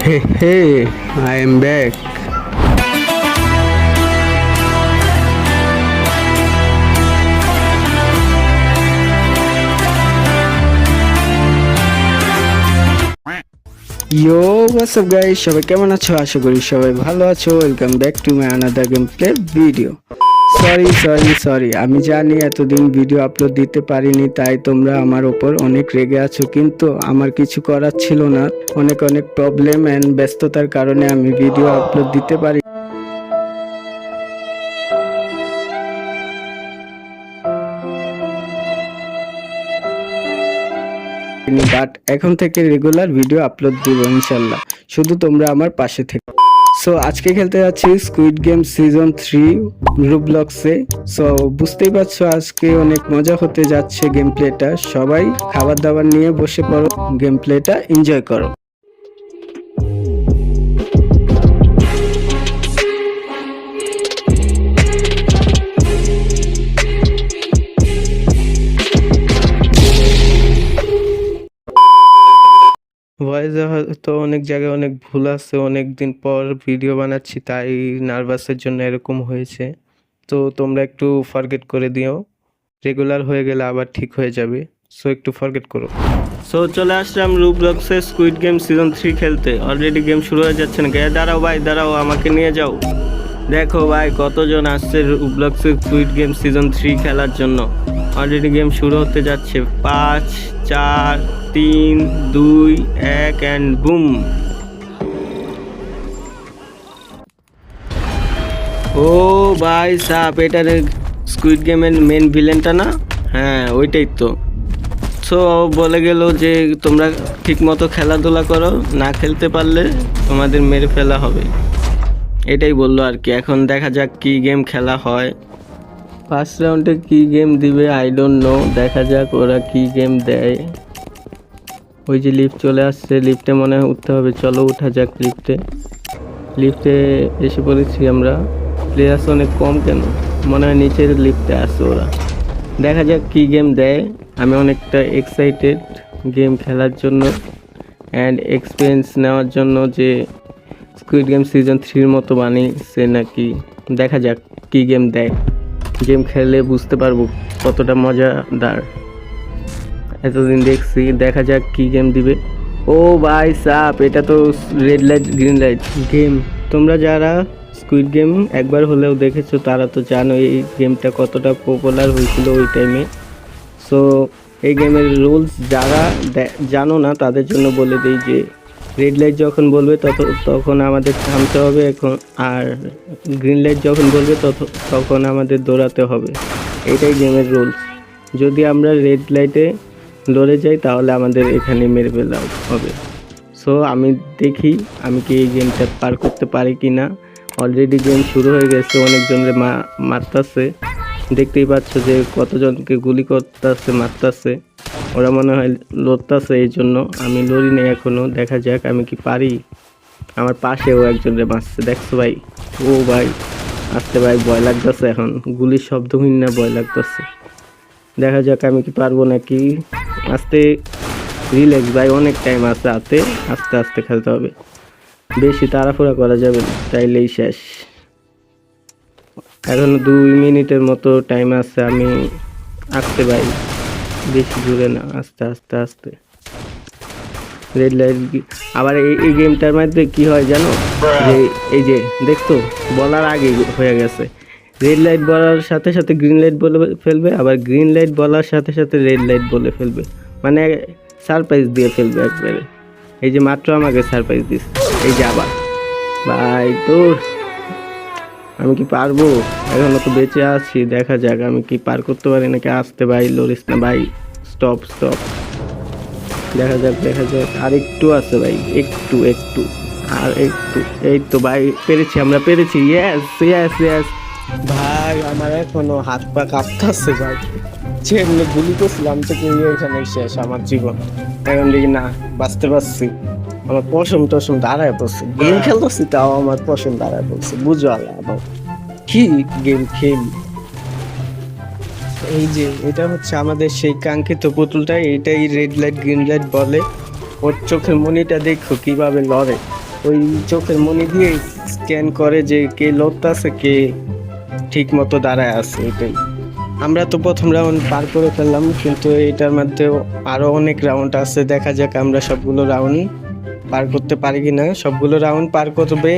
Hey, I am back. Yo, what's up guys? সবাই কেমন আছো? আশা করি সবাই ভালো আছো। Welcome back to my another game play video. Sorry, আমি জানি এতদিন ভিডিও আপলোড দিতে পারিনি, তাই তোমরা আমার ওপর অনেক রেগে আছো, কিন্তু আমার কিছু করার ছিল না। অনেক প্রবলেম এন্ড ব্যস্ততার কারণে আমি ভিডিও আপলোড দিতে পারি। বাট এখন থেকে রেগুলার ভিডিও আপলোড দিব ইনশাল্লাহ, শুধু তোমরা আমার পাশে থেকে। সো আজকে খেলতে যাচ্ছি স্কুইড গেম সিজন 3 রুবলক্সে। সো বুঝতেই পারছো আজকে অনেক মজা হতে যাচ্ছে গেম প্লেটা। সবাই খাবার দাবার নিয়ে বসে পড়ো, গেম প্লেটা এনজয় করো। ভয়েসে হয়তো অনেক জায়গায় অনেক ভুল আছে, অনেক দিন পর ভিডিও বানাচ্ছি, তাই নার্ভাসের জন্য এরকম হয়েছে। তো তোমরা একটু ফরগেট করে দিও, রেগুলার হয়ে গেলে আবার ঠিক হয়ে যাবে। সো একটু ফরগেট করো। সো চলে আসলাম রুবলক্সে স্কুইড গেম সিজন 3 খেলতে। অলরেডি গেম শুরু হয়ে যাচ্ছে না। দাঁড়াও ভাই, দাঁড়াও, আমাকে নিয়ে যাও। দেখো ভাই কতজন আসছে রুবলক্সে স্কুইড গেম সিজন 3 খেলার জন্য। অলরেডি গেম শুরু হতে যাচ্ছে। 5 4 3 2 1 অ্যান্ড বুম। ও ভাই সাপ, এটার স্কুইড গেমের মেন ভিলেনটা না? হ্যাঁ ওইটাই তো। সো বলে গেল যে তোমরা ঠিকমতো খেলাধুলা করো, না খেলতে পারলে তোমাদের মেরে ফেলা হবে, এটাই বললো আর কি। এখন দেখা যাক কি গেম খেলা হয়। ফার্স্ট রাউন্ডে কি গেম দিবে আই ডোন্ট নো, দেখা যাক ওরা কি গেম দেয়। ওই যে লিফট চলে আসছে, লিফটে মনে হয় উঠতে হবে। চলো উঠা যাক লিফটে। লিফটে এসে পড়েছি আমরা। প্লেয়ার্স অনেক কম কেন? মনে হয় নিচের লিফটে আসছে ওরা। দেখা যাক কি গেম দেয়। আমি অনেকটা এক্সাইটেড গেম খেলার জন্য অ্যান্ড এক্সপিরিয়েন্স নেওয়ার জন্য, যে স্কুইড গেম সিজন 3 মতো বানিয়েছে নাকি। দেখা যাক কি গেম দেয়। গেম খেলে বুঝতে পারবো কতটা মজাদার। এতদিন দেখছি, দেখা যাক কি গেম দিবে। ও ভাই সাপ, এটা তো red light green light game. তোমরা যারা স্কুইড গেম একবার হলেও দেখেছো তারা তো জানো এই গেমটা কতটা পপুলার হয়েছিল ওই টাইমে। সো এই গেমের রুলস যারা জানো না তাদের জন্য বলে দিই যে রেড লাইট যখন বলবে তখন আমাদের থামতে হবে এখন, আর গ্রিন লাইট যখন বলবে তখন আমাদের দৌড়াতে হবে। এটাই গেমের রুলস। যদি আমরা রেড লাইটে লড়ে যাই তাহলে আমাদের এখানে মেরে ফেলা হবে। সো আমি দেখি আমি কি এই গেমটা পার করতে পারি কি না। অলরেডি গেম শুরু হয়ে গেছে, অনেকজনের মারতাছে। দেখতেই পাচ্ছ যে কতজনকে গুলি করতেছে, মারতাছে। ওরা মনে হয় লড়তাছে, এই জন্য আমি লড়ি নেই এখনো। দেখা যাক আমি কি পারি। আমার পাশেও একজনের মারছে, দেখছো ভাই? ও ভাই আসতে ভাই, ভয় লাগতেছে এখন, গুলির শব্দ হইন না, ভয় লাগতেছে। দেখা যাক আমি কি পারবো নাকি। আস্তে রিল্যাক্স ভাই, অনেক টাইম আছে হাতে, আস্তে আস্তে খেলতে হবে, বেশি তাড়াহুড়া করা যাবে না, তাইলেই শেষ। এখন 2 মিনিটের মতো টাইম আছে। আমি আসতে ভাই, বেশি জোরে না, আস্তে আস্তে আস্তে। রেড লাইট আবার এই গেমটার মধ্যে কি হয় জানো, যে এই যে দেখতো বলার আগে হয়ে গেছে। রেড লাইট বলার সাথে সাথে গ্রিন লাইট বলে ফেলবে, আবার গ্রিন লাইট বলার সাথে সাথে রেড লাইট বলে ফেলবে, মানে সারপ্রাইজ দিয়ে ফেলবে একবারে। এই যে মাত্র আমাকে সারপ্রাইজ দিস, এই যে আবার। ভাই তোর আমি কি পারবো? এখনো তো বেঁচে আছি, দেখা যাক আমি কি পার করতে পারি নাকি। আসতে ভাই, লড়িস না ভাই, স্টপ। দেখা যাক আর একটু আছে ভাই, একটু আর একটু। এই তো ভাই পেরেছি, আমরা পেরেছি। ইয়েস ভাই, আমার এখনো হাত পা কাঁপতেছে ভাই। যেমনি গুলি করছিলাম থেকে এখানে শেষ আমার জীবন। এখন দেখি না বাঁচতে পারছি, আমার পশম টসম দাঁড়ায় পড়ছে। গেম খেলতেছি তাও আমার পশম দাঁড়ায় পড়ছে, বুঝো আবার কি গেম খেলি। এই যে এটা হচ্ছে আমাদের সেই কাঙ্ক্ষিত পুতুলটা, এইটাই রেড লাইট গ্রিন লাইট বলে। ওর চোখের মনিটা দেখো কিভাবে লড়ে, ওই চোখের মনি দিয়ে স্ক্যান করে যে কে লড়তেছে, কে ঠিক মতো দাঁড়ায় আছে। এটাই আমরা তো প্রথম রাউন্ড পার করে ফেললাম, কিন্তু এটার মধ্যেও আরো অনেক রাউন্ড আছে। দেখা যাক আমরা সবগুলো রাউন্ড পার করতে পারি কিনা। সবগুলো রাউন্ড পার করবে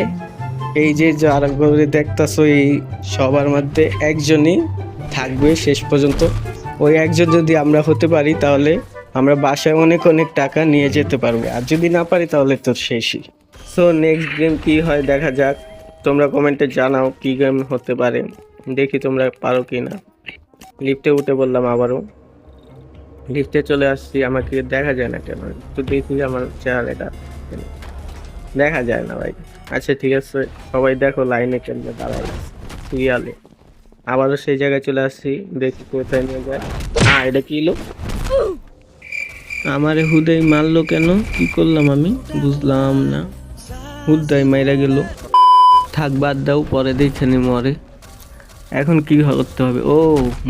এই যে যারা করে দেখতেছো, এই সবার মধ্যে একজনই থাকবে শেষ পর্যন্ত। ওই একজন যদি আমরা হতে পারি তাহলে আমরা বাসায় অনেক অনেক টাকা নিয়ে যেতে পারবো, আর যদি না পারি তাহলে তো শেষই। সো নেক্সট গেম কি হয় দেখা যাক। তোমরা কমেন্টে জানাও কি গেম হতে পারে, দেখি তোমরা পারো কি না। লিফটে উঠে বললাম, আবারও লিফটে চলে আসছি। আমাকে দেখা যায় না কেন, একটু দেখি আমার চেহারাটা, দেখা যায় না ভাই। আচ্ছা ঠিক আছে, সবাই দেখো লাইনে কেমনে দাঁড়ায় সিরিয়ালে। আবারও সেই জায়গায় চলে আসছি, দেখি কোথায় নিয়ে যায়। এটা কি হলো? আমারে হুদাই মারলো কেন? কি করলাম আমি বুঝলাম না। হুদাই মাইরা গেল। থাক বাদ দাও, পরে দেখে নি মরে। এখন কি করতে হবে? ও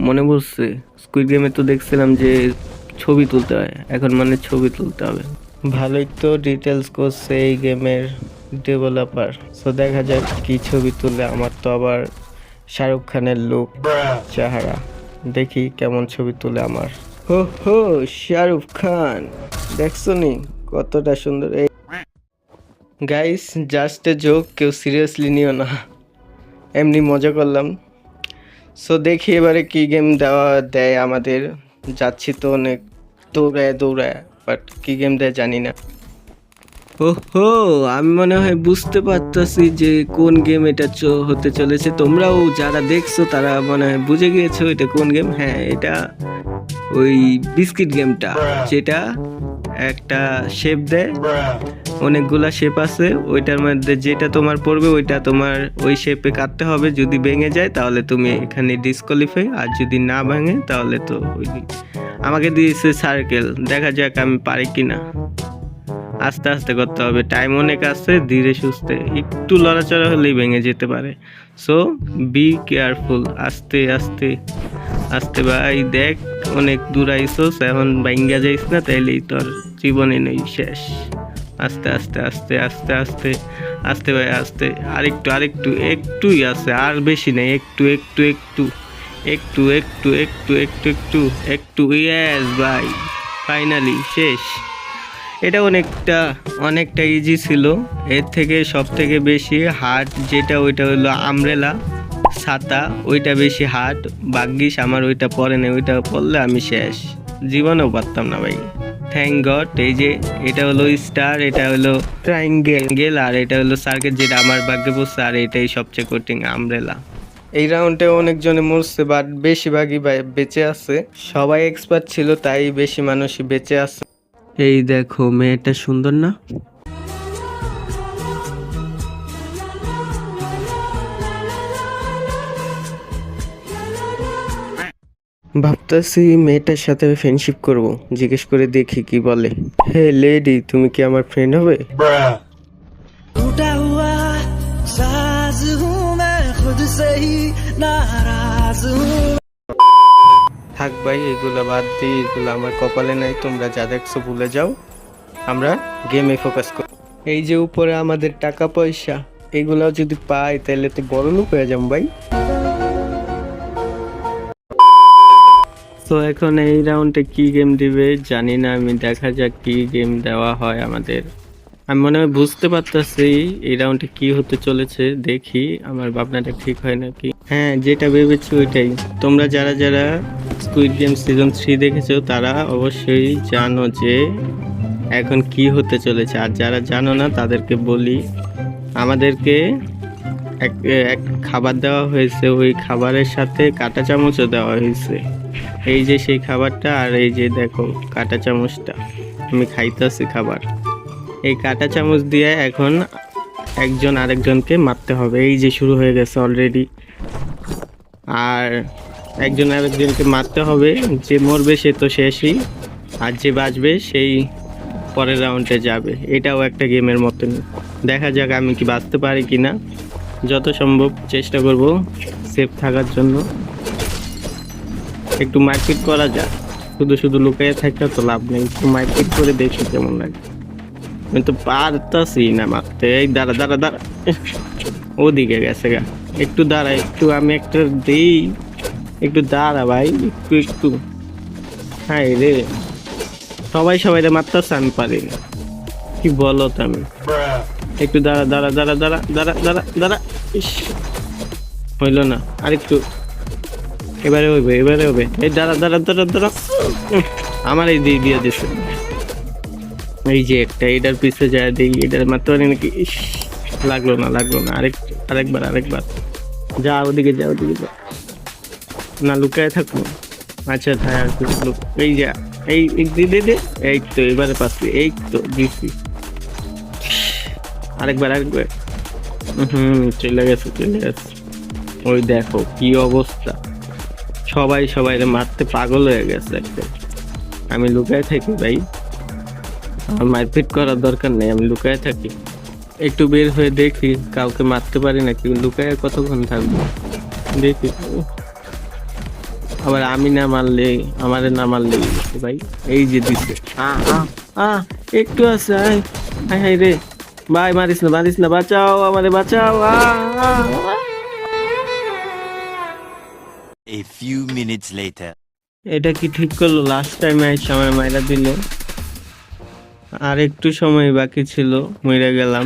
মনে পড়ছে, স্কুইড গেমে তো দেখছিলাম যে ছবি তুলতে হয়, এখন মানে ছবি তুলতে হবে। ভালোই তো ডিটেলস করছে এই গেমের ডেভেলপার। সো দেখা যাক কি ছবি তুলে। আমার তো আবার শাহরুখ খানের লুক চেহারা, দেখি কেমন ছবি তুলে আমার। হো হো শাহরুখ খান, দেখছো নি কতটা সুন্দর। এই গাইস জাস্ট এ জোক, কেউ সিরিয়াসলি নিও না, এমনি মজা করলাম। সো দেখি এবারে কি গেম দেয় আমাদের। যাচ্ছি তো অনেক দৌড়ায় দৌড়ায়, বাট কি গেম দেয় জানি না। ওহো, আমি মনে হয় বুঝতে পারতাছি যে কোন গেম এটা হতে চলেছে। তোমরাও যারা দেখছো তারা মনে হয় বুঝে গিয়েছো এটা কোন গেম। হ্যাঁ, এটা ওই বিস্কিট গেমটা, যেটা একটা শেপ দেয়, অনেকগুলা শেপ আছে, ওইটার মধ্যে যেটা তোমার পড়বে ওইটা তোমার ওই শেপে কাটতে হবে। যদি ভেঙে যায় তাহলে তুমি এখানে ডিসকোয়ালিফাই, আর যদি না ভাঙে তাহলে তো ওই। আমাকে দিয়েছে সার্কেল, দেখা যাক আমি পারি কিনা। আস্তে আস্তে করতে হবে, টাইম অনেক আছে, ধীরে সুস্থে, একটু লড়াচড়া হলেই ভেঙে যেতে পারে। সো বি কেয়ারফুল, আস্তে আস্তে আস্তে। ভাই দেখ অনেক দূর আইসোস, এখন ভাঙ্গা যাইস না, তাইলেই তোর জীবনে নেই শেষ। আস্তে আস্তে আস্তে আস্তে আস্তে আস্তে ভাই আস্তে, আরেকটু আরেকটু, একটুই আছে, আর বেশি নেই, একটু একটু একটু একটু একটু একটু একটু একটু একটু। ইয়েস ভাই, ফাইনালি শেষ। এটা অনেকটা ইজি ছিল। এর থেকে সব থেকে বেশি হার্ড যেটা, ওইটা হলো আমব্রেলা ছাতা, ওইটা বেশি হার্ড। ভাগ্যিস আমার ওইটা পরে নেই, ওইটা পড়লে আমি শেষ, জীবনেও পারতাম না ভাই। Thank god. এই যে এটা হলো স্টার, এটা হলো ট্রায়াঙ্গেল, আর এটা হলো সার্কেল, যেটা আমার ভাগ্যে পড়ছে, আর এটাই সবচেয়ে কঠিন আমব্রেলা। এই রাউন্ডে অনেকজনে মরছে, বাট বেশিরভাগই বেঁচে আছে। সবাই এক্সপার্ট ছিল, তাই বেশি মানুষই বেঁচে আছে। এই দেখো মেয়েটা সুন্দর না? ভাবতেছি মেয়েটার সাথে ফ্রেন্ডশিপ করব, জিজ্ঞেস করে দেখি কি বলে। হে লেডি, তুমি কি আমার ফ্রেন্ড হবে? टूटा हुआ साज हूँ मैं खुद से ही नाराज हूँ। থাক ভাই, এগুলো বাদ দিই, এগুলো আমার কপালে নাই। তোমরা যা দেখছো ভুলে যাও, আমরা গেমে ফোকাস করি। এই যে উপরে আমাদের টাকা পয়সা, এগুলো যদি পাই তাহলে তো বড় লোক হয়ে যাম ভাই। তো এখন এই রাউন্ডে কি গেম দিবে জানি না আমি, দেখা যাক কি গেম দেওয়া হয় আমাদের। আমি মনে হয় বুঝতে পারতেছি এই রাউন্ডে কি হতে চলেছে, দেখি আমার ভাবনাটা ঠিক হয় নাকি। হ্যাঁ, যেটা ভেবেছি ওইটাই। তোমরা যারা যারা স্কুইড গেম সিজন 3 দেখেছো তারা অবশ্যই জানো যে এখন কি হতে চলেছে, আর যারা জানো না তাদেরকে বলি, আমাদেরকে এক খাবার দেওয়া হয়েছে, ওই খাবারের সাথে কাঁটা চামচও দেওয়া হয়েছে। এই যে সেই খাবারটা, আর এই যে দেখো কাঁটা চামচটা, আমি খাইতেছি খাবার। এই কাঁটা চামচ দিয়ে এখন একজন আরেকজনকে মারতে হবে। এই যে শুরু হয়ে গেছে অলরেডি, আর একজন আরেকজনকে মারতে হবে। যে মরবে সে তো শেষই, আর যে বাঁচবে সেই পরের রাউন্ডে যাবে। এটাও একটা গেমের মতনই। দেখা যাক আমি কি বাঁচতে পারি কিনা, যত সম্ভব চেষ্টা করব সেফ থাকার জন্য। একটু মারপিট করা যাক, শুধু শুধু লুকিয়ে থাকলে তো লাভ নেই, একটু মারপিট করে দেখি কেমন লাগে। আমি তো পারতাছি না মারতে। এই দাঁড়া দাঁড়া দাঁড়া, ওদিকে গেছে গা। একটু দাঁড়া, একটু আমি একটা দিই, একটু দাঁড়া ভাই, একটু একটু। হ্যাঁ রে, সবাই সবাই মারতেছে, আমি পারি না। কি বলো তুমি? একটু দাঁড়া দাঁড়া দাঁড়া দাঁড়া দাঁড়া দাঁড়া দাঁড়া। ইস, হইলো না, আরেকটু। এবারে হইবে, এবারে হবে। এই দাঁড়া দাঁড়া দাঁড়া দাঁড়া। আমার এই দিয়ে দিয়ে দিছে। এই যে একটা, এটার পিছে যায় দিই, এটার মারতে পারি নাকি? ইস, লাগলো না লাগলো না। আরেকবার আরেকবার। যা ওদিকে, যা ওদিকে যা। না লুকায় থাকবো। আচ্ছা হ্যাঁ, এই যা, এই দে দে দে। এই তো এবারে পাচ্ছি, এই তো দিচ্ছি। আরেকবার আরেকবার। চলে গেছে চলে গেছে। ওই দেখো কি অবস্থা, সবাই সবাই মারতে পাগল হয়ে গেছে একদম। আমি লুকায় থাকি ভাই, আমার মারপিট করার দরকার নেই, আমি লুকায় থাকি। একটু বের হয়ে দেখি কাউকে মারতে পারি নাকি, লুকায় কতক্ষণ থাকবো দেখি। আবার আমি না মারলে, আমারে না মারলে ভাই। এই যে দিছে, একটু আছে। হাই রে ভাই, মারিস না মারিস না, বাঁচাও আমারে বাঁচাও। A few minutes later. এটা কি ঠিক করলো? লাস্ট টাইম সময় মাইরা দিল। আর একটু সময় বাকি ছিল, মরে গেলাম।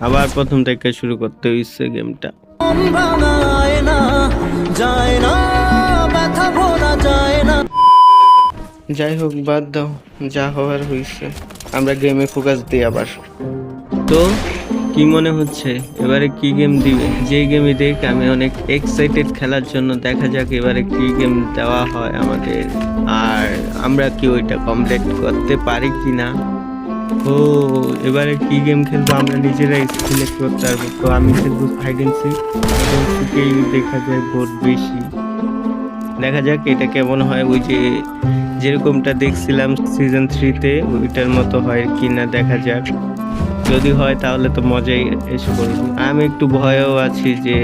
আবার প্রথম থেকে শুরু করতে হইছে গেমটা। যাই হোক, বাদ দাও, যা হওয়ার হয়েছে। আমরা গেমে ফোকাস দিই আবার। তো কি মনে হচ্ছে এবারে কি গেম দিবে? যে গেমই দেখ আমি অনেক এক্সাইটেড খেলার জন্য। দেখা যাক এবারে কি গেম দেওয়া হয় আমাদের, আর আমরা কি ওইটা কমপ্লিট করতে পারি কিনা। ও এবারে কি গেম খেলবো আমরা নিজেরাই সিলেক্ট করতে পারবো। তো আমি খেলবো হাইড এন্ড সিক। দেখা যায় ভোট বেশি। দেখা যাক এটা কেমন হয়। ওই যে যেরকমটা দেখছিলাম সিজন 3-তে, ওইটার মতো হয় কিনা দেখা যাক। যদি হয় তাহলে তো মজাই এসে পড়বে। আমি একটু ভয়েও আছি যে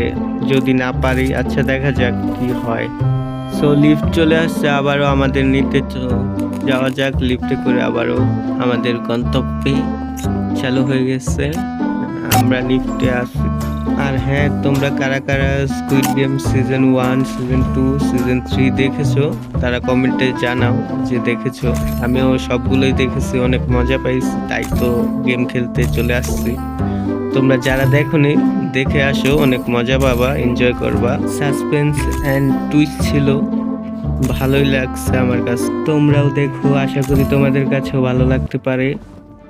যদি না পারি। আচ্ছা দেখা যাক কি হয়। সো লিফট চলে আসছে আবারও আমাদের নিতে, যাওয়া যাক লিফটে করে। আবারও আমাদের গন্তব্যে চালু হয়ে গেছে, আমরা লিফটে আসি। আর হ্যাঁ, তোমরা কারা কারা squid game season 1, season 2, season 3 দেখেছো তারা কমেন্টে জানাও যে দেখেছো। আমিও সবগুলোই দেখেছি, অনেক মজা পাইছি, তাই তো গেম খেলতে চলে আসছি। তোমরা যারা দেখোনি দেখে আসো, অনেক মজা পাবা, এনজয় করবা। সাসপেন্স অ্যান্ড টুইস্ট ছিল, ভালোই লাগছে আমার কাছে। তোমরাও দেখো, আশা করি তোমাদের কাছেও ভালো লাগতে পারে।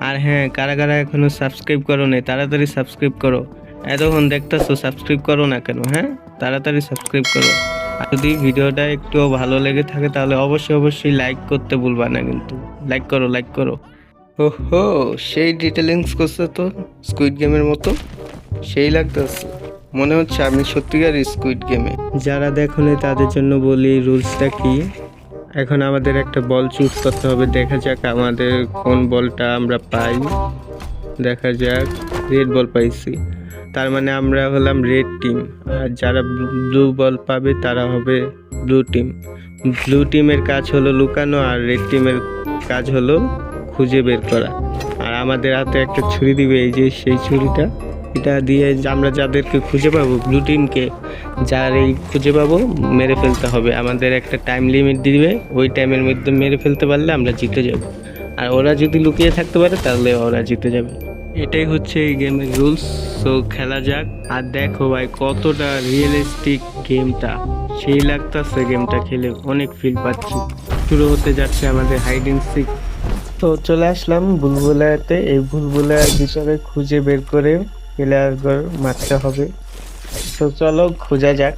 আর হ্যাঁ, কারা কারা এখনো সাবস্ক্রাইব করো নাই তাড়াতাড়ি সাবস্ক্রাইব করো। এতক্ষণ দেখতেছো, সাবস্ক্রাইব করো না কেন? হ্যাঁ, তাড়াতাড়ি সাবস্ক্রাইব করো। আর যদি ভিডিওটা একটু ভালো লেগে থাকে তাহলে অবশ্যই অবশ্যই লাইক করতে ভুলবা না কিন্তু। লাইক করো, লাইক করো। ওহো, সেই ডিটেলিংস করছে তো স্কুইড গেমের মতো, সেই লাগতেছে। মনে হচ্ছে আমি সত্যিকার স্কুইড গেমে। যারা দেখোনি তাদের জন্য বলি রুলসটা কি। এখন আমাদের একটা বল চুজ করতে হবে। দেখা যাক আমাদের কোন বলটা আমরা পাই। দেখা যাক, রেড বল পাইছি, তার মানে আমরা হলাম রেড টিম। আর যারা ব্লু বল পাবে তারা হবে ব্লু টিম। ব্লু টিমের কাজ হলো লুকানো, আর রেড টিমের কাজ হলো খুঁজে বের করা। আর আমাদের হাতে একটা ছুরি দিবে, এই যে সেই ছুরিটা, এটা দিয়ে আমরা যাদেরকে খুঁজে পাবো, ব্লু টিমকে যার এই খুঁজে পাবো মেরে ফেলতে হবে। আমাদের একটা টাইম লিমিট দিবে, ওই টাইমের মধ্যে মেরে ফেলতে পারলে আমরা জিতে যাব। আর ওরা যদি লুকিয়ে থাকতে পারে তাহলে ওরা জিতে যাবে। এটাই হচ্ছে এই গেমের রুলস। সো খেলা যাক। আর দেখো ভাই কতটা রিয়েলিস্টিক গেমটা, সেই লাগতেছে গেমটা খেলে, অনেক ফিল পাচ্ছি। শুরু হতে যাচ্ছে আমাদের হাইড এন্ড সিক। তো চলে আসলাম ভুলভুলাইয়াতে। এই ভুলভুলাইয়ার ভিতরে খুঁজে বের করে প্লেয়ার মারতে হবে। তো চলো খোঁজা যাক।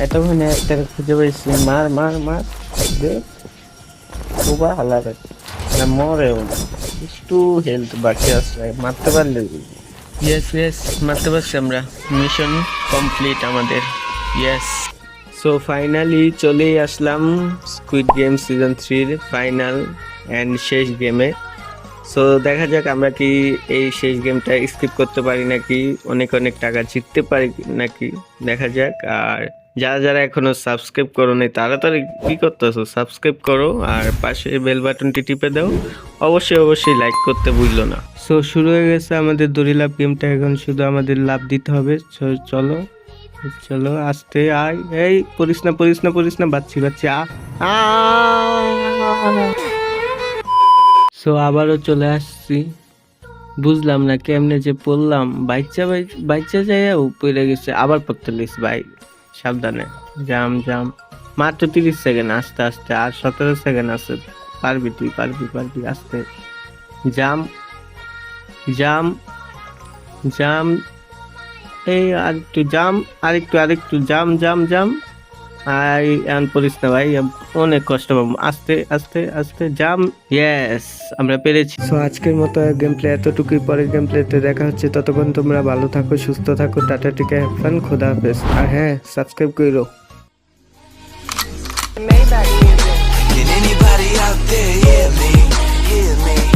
এতক্ষণে একটা খুঁজে পাইছি। মার মার মার দে, খুব হালারে মরেও না। একটু হেলথ বাকি আছে, মারতে পারলে। ইয়েস ইয়েস, মারতে পারছি আমরা। মিশন কমপ্লিট আমাদের। ইয়েস। সো ফাইনালি চলেই আসলাম স্কুইড গেম সিজন 3-র ফাইনাল অ্যান্ড শেষ গেমে। সো দেখা যাক আমরা কি এই শেষ গেমটা স্কিপ করতে পারি নাকি, অনেক অনেক টাকা জিততে পারি নাকি, দেখা যাক। আর যারা যারা এখনো সাবস্ক্রাইব করো নাই তাড়াতাড়ি কি করতেছো, সাবস্ক্রাইব করো আর পাশে বেল বাটনটি টিপে দাও। অবশ্যই অবশ্যই লাইক করতে ভুললো না। সো শুরু হয়ে গেছে আমাদের দড়ি লাভ গেমটা, এখন শুধু আমাদের লাভ দিতে হবে। চলো চলো আস্তে আয়, এই পড়িস না পড়িস না পড়িস না, বাচ্চি বাচ্চি সো আবারও চলে আসছি। বুঝলাম না কেমনে যে পড়লাম, বাইচা যায় পড়ে গেছে, আবার পড়তে লিস ভাই। সাবধানে, জাম জাম। মাত্র 30 সেকেন্ড, আস্তে আস্তে, আর 17 সেকেন্ড আছে। পারবি তুই, পারবি পারবি, আস্তে। জাম জাম জাম, এই আরেকটু জাম, আরেকটু জাম জাম জাম। আর এখন পড়িস না ভাই, অনেক কষ্ট পাবো। আস্তে আস্তে আস্তে জাম। ইয়েস, আমরা পেরেছি। সো আজকের মতো গেম প্লে এতটুকুই, পরের গেম প্লেতে দেখা হচ্ছে। ততক্ষণ তোমরা ভালো থাকো, সুস্থ থাকো, টাটা টিকা, হ্যাভ ফান, খোদা হাফেজ। আর হ্যাঁ, সাবস্ক্রাইব করো। Maybach music. Can anybody out there hear me? Hear me?